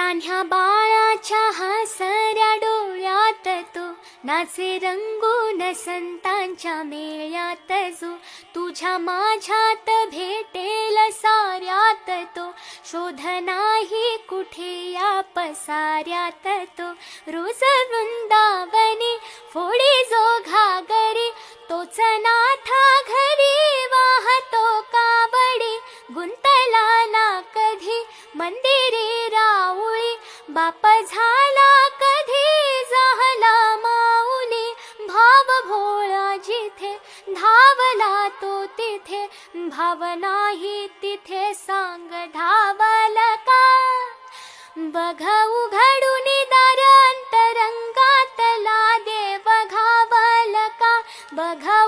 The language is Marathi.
तान्ह्या बाळाच्या हसऱ्या डोळ्यात तो नाचे रंगून संतांच्या मेळ्यात जो तुझ्या माझ्यात भेटेल साऱ्यात तो शोध नाही कुठे या पसाऱ्यात तो रोज वृंदावनी फोडी जो घागरी तोच नाथा घरी वाहतो कावडी गुंतला ना कधी मंदिरी राऊळी बाप झाला कधी झाला माऊली भाव भोळा जिथे धावला तो तिथे भाव नाही तिथे सांग धावल का बघ उघडून दार अंतरंगातला देव घावल का बघ